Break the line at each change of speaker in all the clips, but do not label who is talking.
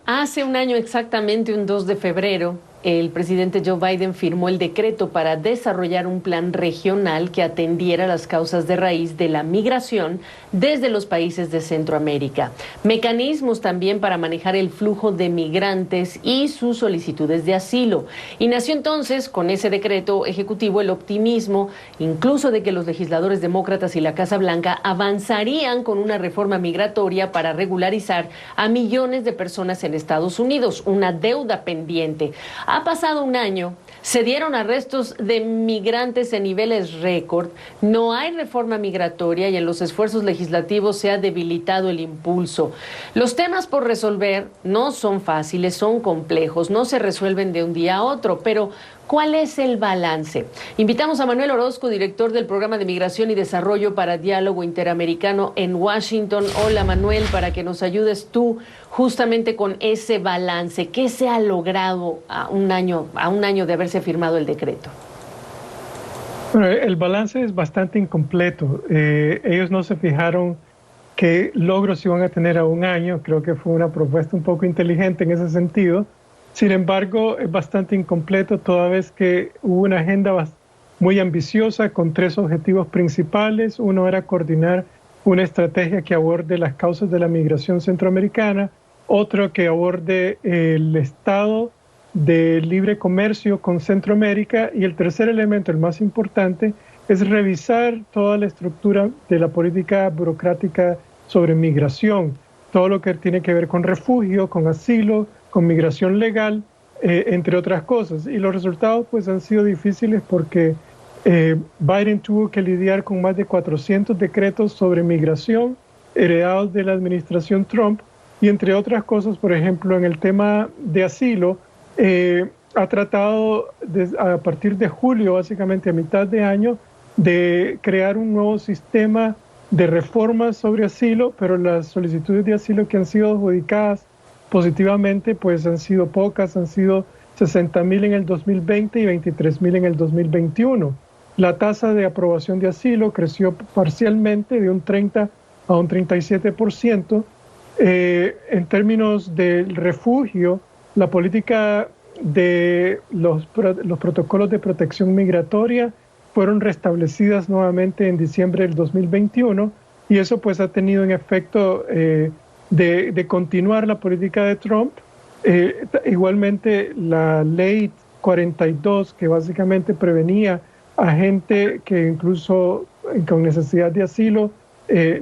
Hace un año exactamente, un 2 de febrero, el presidente Joe Biden firmó el decreto para desarrollar un plan regional que atendiera las causas de raíz de la migración desde los países de Centroamérica. Mecanismos también para manejar el flujo de migrantes y sus solicitudes de asilo. Y nació entonces, con ese decreto ejecutivo, el optimismo, incluso de que los legisladores demócratas y la Casa Blanca avanzarían con una reforma migratoria para regularizar a millones de personas en Estados Unidos, una deuda pendiente. Ha pasado un año, se dieron arrestos de migrantes en niveles récord, no hay reforma migratoria y en los esfuerzos legislativos se ha debilitado el impulso. Los temas por resolver no son fáciles, son complejos, no se resuelven de un día a otro, pero ¿cuál es el balance? Invitamos a Manuel Orozco, director del Programa de Migración y Desarrollo para Diálogo Interamericano en Washington. Hola Manuel, para que nos ayudes tú justamente con ese balance. ¿Qué se ha logrado a un año de haberse firmado el decreto?
Bueno, el balance es bastante incompleto. Ellos no se fijaron qué logros iban a tener a un año. Creo que fue una propuesta un poco inteligente en ese sentido. Sin embargo, es bastante incompleto toda vez que hubo una agenda muy ambiciosa con 3 objetivos principales. Uno era coordinar una estrategia que aborde las causas de la migración centroamericana, otro que aborde el estado de libre comercio con Centroamérica y el tercer elemento, el más importante, es revisar toda la estructura de la política burocrática sobre migración, todo lo que tiene que ver con refugio, con asilo, con migración legal, entre otras cosas. Y los resultados pues han sido difíciles porque Biden tuvo que lidiar con más de 400 decretos sobre migración heredados de la administración Trump y entre otras cosas, por ejemplo, en el tema de asilo, ha tratado a partir de julio, básicamente a mitad de año, de crear un nuevo sistema de reformas sobre asilo, pero las solicitudes de asilo que han sido adjudicadas positivamente pues han sido pocas, han sido 60,000 en el 2020 y 23,000 en el 2021. La tasa de aprobación de asilo creció parcialmente de un 30 a un 37%. En términos del refugio, la política de los protocolos de protección migratoria fueron restablecidas nuevamente en diciembre del 2021 y eso pues ha tenido un efecto de continuar la política de Trump. Igualmente la ley 42, que básicamente prevenía a gente que incluso con necesidad de asilo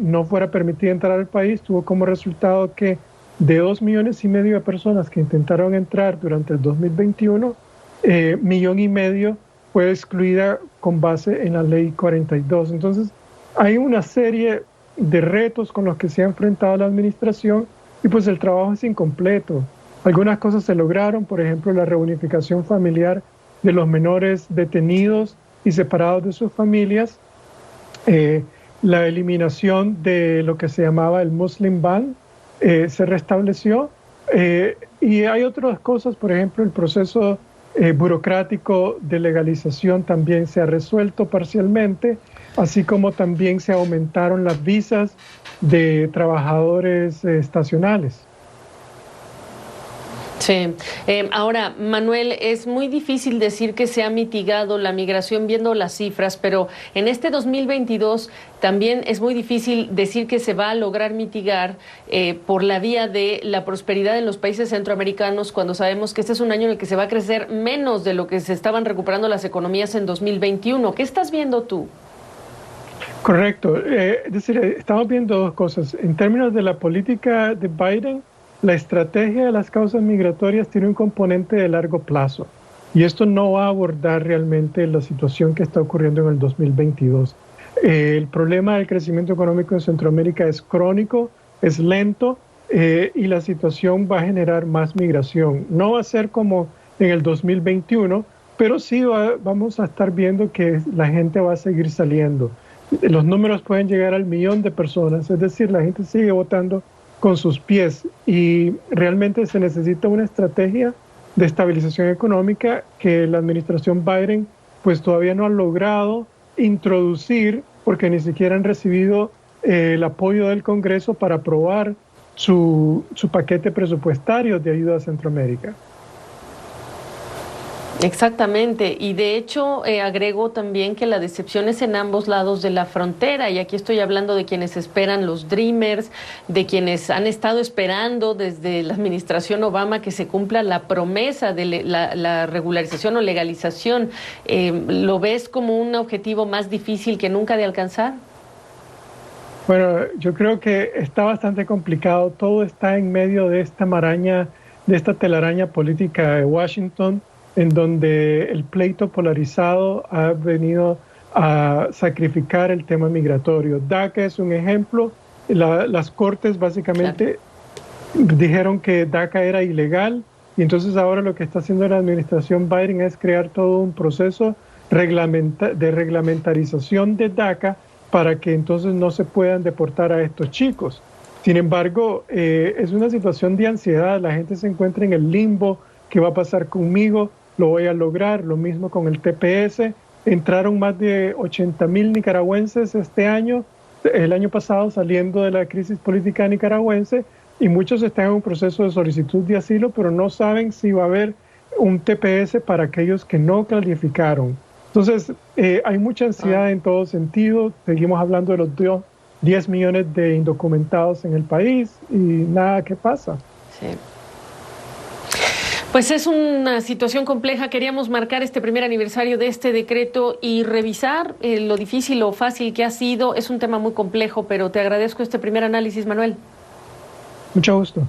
no fuera permitida entrar al país, tuvo como resultado que de 2,5 millones de personas que intentaron entrar durante el 2021, 1,5 millones fue excluida con base en la ley 42. Entonces, hay una serie de retos con los que se ha enfrentado la administración y pues el trabajo es incompleto. Algunas cosas se lograron, por ejemplo, la reunificación familiar de los menores detenidos y separados de sus familias, la eliminación de lo que se llamaba el Muslim Ban se restableció, y hay otras cosas, por ejemplo, el proceso burocrático de legalización también se ha resuelto parcialmente, así como también se aumentaron las visas de trabajadores estacionales.
Sí. Ahora, Manuel, es muy difícil decir que se ha mitigado la migración viendo las cifras, pero en este 2022 también es muy difícil decir que se va a lograr mitigar por la vía de la prosperidad en los países centroamericanos, cuando sabemos que este es un año en el que se va a crecer menos de lo que se estaban recuperando las economías en 2021. ¿Qué estás viendo tú?
Correcto. Es decir, estamos viendo dos cosas. En términos de la política de Biden, la estrategia de las causas migratorias tiene un componente de largo plazo y esto no va a abordar realmente la situación que está ocurriendo en el 2022. El problema del crecimiento económico en Centroamérica es crónico, es lento y la situación va a generar más migración. No va a ser como en el 2021, pero sí vamos a estar viendo que la gente va a seguir saliendo. Los números pueden llegar al 1 millón de personas, es decir, la gente sigue votando con sus pies y realmente se necesita una estrategia de estabilización económica que la administración Biden pues todavía no ha logrado introducir porque ni siquiera han recibido el apoyo del Congreso para aprobar su paquete presupuestario de ayuda a Centroamérica.
Exactamente, y de hecho agrego también que la decepción es en ambos lados de la frontera, y aquí estoy hablando de quienes esperan los Dreamers, de quienes han estado esperando desde la administración Obama que se cumpla la promesa de la regularización o legalización. ¿Lo ves como un objetivo más difícil que nunca de alcanzar?
Bueno, yo creo que está bastante complicado, todo está en medio de esta maraña, de esta telaraña política de Washington, en donde el pleito polarizado ha venido a sacrificar el tema migratorio. DACA es un ejemplo. Las cortes básicamente dijeron que DACA era ilegal, y entonces ahora lo que está haciendo la administración Biden es crear todo un proceso de reglamentarización de DACA para que entonces no se puedan deportar a estos chicos. Sin embargo, es una situación de ansiedad, la gente se encuentra en el limbo. ¿Qué va a pasar conmigo? ¿Lo voy a lograr? Lo mismo con el TPS. Entraron más de 80,000 nicaragüenses este año, el año pasado, saliendo de la crisis política nicaragüense, y muchos están en un proceso de solicitud de asilo, pero no saben si va a haber un TPS para aquellos que no calificaron. Entonces, hay mucha ansiedad en todo sentido. Seguimos hablando de los 10 millones de indocumentados en el país y nada que pasa.
Sí. Pues es una situación compleja. Queríamos marcar este primer aniversario de este decreto y revisar lo difícil o fácil que ha sido. Es un tema muy complejo, pero te agradezco este primer análisis, Manuel.
Mucho gusto.